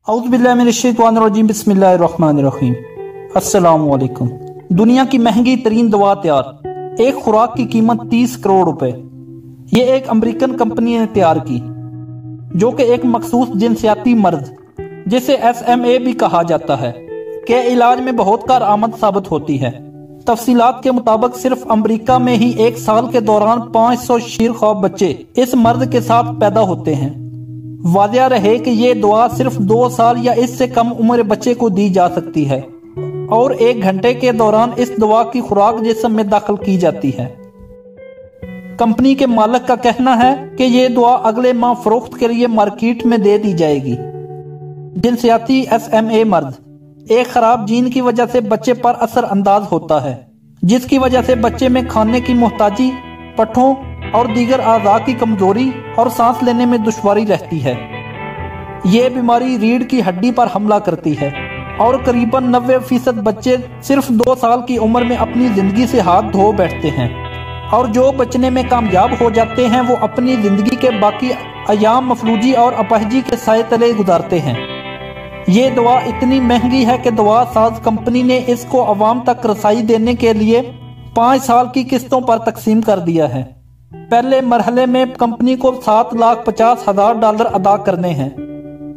औज़ु बिल्लाहि मिनश शैतानिर रजीम बिस्मिल्लाहिर रहमानिर रहीम। अस्सलामु अलैकुम। दुनिया की महंगी तरीन दवा तैयार, एक खुराक की कीमत 30 करोड़ रुपए। ये एक अमेरिकन कंपनी ने तैयार की, जो कि एक मखसूस जिनसियाती मर्ज जिसे SMA भी कहा जाता है के इलाज में बहुत कारआमद साबित होती है। तफसीलात के मुताबिक सिर्फ अमेरिका में ही एक साल के दौरान 500 शीरख्वार बच्चे इस मर्ज के साथ पैदा होते हैं। वादिया रहे कि ये दवा सिर्फ 2 साल या इससे कम उम्र बच्चे को दी जा सकती है और 1 घंटे के दौरान इस दवा की खुराक जिस्म में दाखिल की जाती है। कंपनी के मालिक का कहना है कि ये दवा अगले माह फरोख्त के लिए मार्केट में दे दी जाएगी। जिनसियाती SMA मर्ज एक खराब जीन की वजह से बच्चे पर असर अंदाज होता है, जिसकी वजह से बच्चे में खाने की मोहताजी, पट्ठों और दीगर आज़ा की कमजोरी और सांस लेने में दुश्वारी रहती है। ये बीमारी रीढ़ की हड्डी पर हमला करती है और करीबन 90% बच्चे सिर्फ 2 साल की उम्र में अपनी जिंदगी से हाथ धो बैठते हैं और जो बचने में कामयाब हो जाते हैं वो अपनी जिंदगी के बाकी अयाम मफलूजी और अपाहिजी के साए तले गुजारते हैं। ये दवा इतनी महंगी है कि दवा साज कंपनी ने इसको अवाम तक रसाई देने के लिए 5 साल की किस्तों पर तकसीम कर दिया है। पहले मरहले में कंपनी को $7,50,000 अदा करने हैं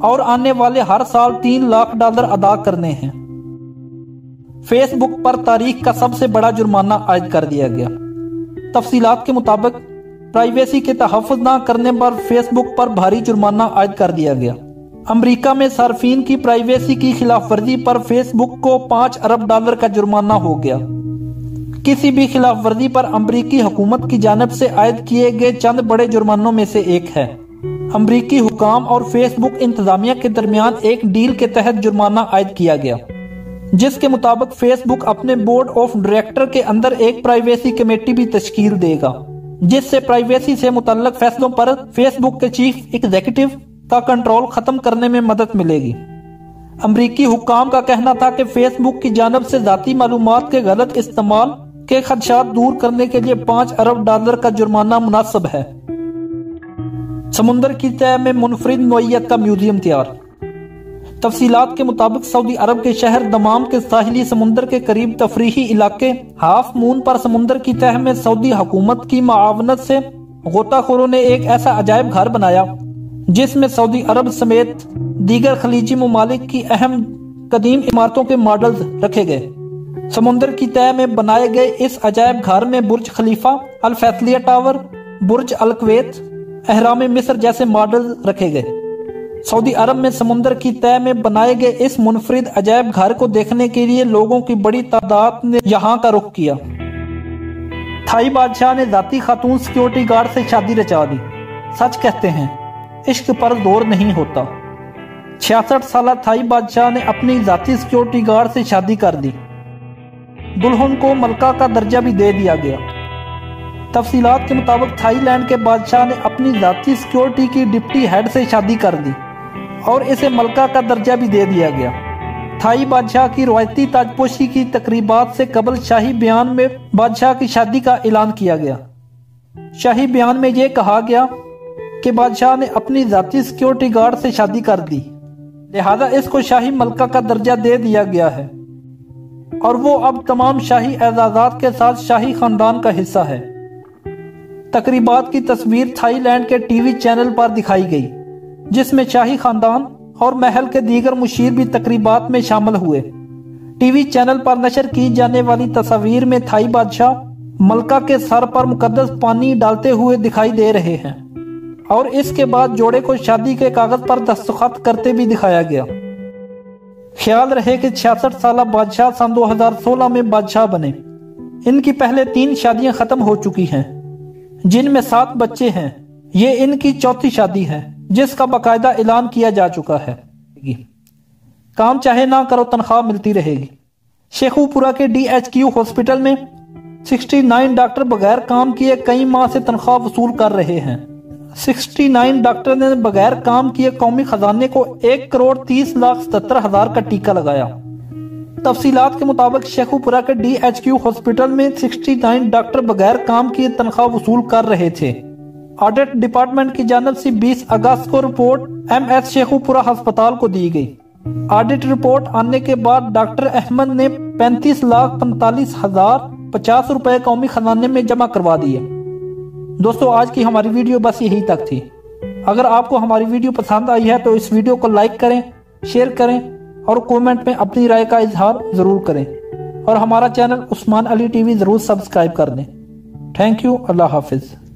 और आने वाले हर साल $3 लाख अदा करने हैं। फेसबुक पर तारीख का सबसे बड़ा जुर्माना आयद कर दिया गया। तफसीलात के मुताबिक प्राइवेसी के तहफ़्फ़ुज़ न करने पर फेसबुक पर भारी जुर्माना आयद कर दिया गया। अमेरिका में सार्फिन की प्राइवेसी की खिलाफ वर्जी पर फेसबुक को $5 अरब का जुर्माना हो गया। किसी भी खिलाफ वर्जी पर अमरीकी हुकूमत की जानिब से आयद किए गए चंद बड़े जुर्मानों में से एक है। अमरीकी हुकाम और फेसबुक इंतजामिया के दरमियान एक डील के तहत जुर्माना आयद किया गया, जिसके मुताबिक फेसबुक अपने बोर्ड ऑफ डायरेक्टर के अंदर एक प्राइवेसी कमेटी भी तश्कील देगा, जिससे प्राइवेसी से मुतल्लक फैसलों पर फेसबुक के चीफ एग्जीक्यूटिव का कंट्रोल खत्म करने में मदद मिलेगी। अमरीकी हुकाम का कहना था कि फेसबुक की जानिब से जाती मालूमात के गलत इस्तेमाल के खदशात दूर करने के लिए $5 अरब का जुर्माना मुनासिब है। समुंदर की तह में मुनफरिद नौइयत का म्यूजियम तैयार। तफसीलात के मुताबिक सऊदी अरब के शहर दमाम के साहिली समुंदर के करीब तफरीही इलाके हाफ मून पर समुंदर की तह में सऊदी हुकूमत की मावनत से गोताखोरों ने एक ऐसा अजायब घर बनाया जिसमें सऊदी अरब समेत दीगर खलीजी ममालिक की अहम कदीम इमारतों के मॉडल्स रखे गए। समुंदर की तह में बनाए गए इस अजायब घर में बुर्ज खलीफा, अल फैसलिया टावर, बुर्ज अल कुवैत, अहराम मिस्र जैसे मॉडल रखे गए। सऊदी अरब में समुंदर की तह में बनाए गए इस मुनफरिद अजायब घर को देखने के लिए लोगों की बड़ी तादाद ने यहाँ का रुख किया। थाई बादशाह ने जाती खातून सिक्योरिटी गार्ड से शादी रचा दी। सच कहते हैं इश्क पर जोर नहीं होता। 66 साल थाई बादशाह ने अपनी जाती सिक्योरिटी गार्ड से शादी कर दी। दुल्हन को मलका का दर्जा भी दे दिया गया। तफसीलात के मुताबिक थाईलैंड के बादशाह ने अपनी जाती सिक्योरिटी की डिप्टी हेड से शादी कर दी और इसे मलका का दर्जा भी दे दिया गया। थाई बादशाह की रवायती ताजपोशी की तकरीबात से कबल शाही बयान में बादशाह की शादी का ऐलान किया गया। शाही बयान में यह कहा गया कि बादशाह ने अपनी जाती सिक्योरिटी गार्ड से शादी कर दी, लिहाजा इसको शाही मलका का दर्जा दे दिया गया है और वो अब तमाम शाही एजाज़ात के साथ शाही खानदान का हिस्सा है। तकरीबात की तस्वीर थाईलैंड के टीवी चैनल पर दिखाई गई, जिसमें शाही खानदान और महल के दीगर मुशीर भी तकरीबात में शामिल हुए। टीवी चैनल पर नशर की जाने वाली तस्वीर में थाई बादशाह मलका के सर पर मुकद्दस पानी डालते हुए दिखाई दे रहे हैं और इसके बाद जोड़े को शादी के कागज पर दस्तखत करते भी दिखाया गया। ख्याल रहे कि 66 साल बादशाह सन 2016 में बादशाह बने। इनकी पहले 3 शादियां खत्म हो चुकी हैं, जिनमें 7 बच्चे हैं। ये इनकी 4थी शादी है, जिसका बाकायदा ऐलान किया जा चुका है। काम चाहे ना करो तनख्वाह मिलती रहेगी। शेखुपुरा के DHQ हॉस्पिटल में 69 डॉक्टर बगैर काम किए कई माह से तनख्वाह वसूल कर रहे हैं। 69 डॉक्टर ने बगैर काम किए कौमी खजाने को $1,30,77,000 का टीका लगाया। तफसीलात के मुताबिक शेखुपुरा के DHQ हॉस्पिटल में 69 डॉक्टर बगैर काम किए तनख्वाह वसूल कर रहे थे ऑडिट डिपार्टमेंट की जानिब से 20 अगस्त को रिपोर्ट MS शेखुपुरा अस्पताल को दी गई। ऑडिट रिपोर्ट आने के बाद डॉक्टर अहमद ने 35,45,050 रुपए कौमी खजाने में जमा करवा दिए। दोस्तों, आज की हमारी वीडियो बस यही तक थी। अगर आपको हमारी वीडियो पसंद आई है तो इस वीडियो को लाइक करें, शेयर करें और कमेंट में अपनी राय का इजहार जरूर करें और हमारा चैनल उस्मान अली टीवी जरूर सब्सक्राइब कर दें। Thank you. Allah Hafiz.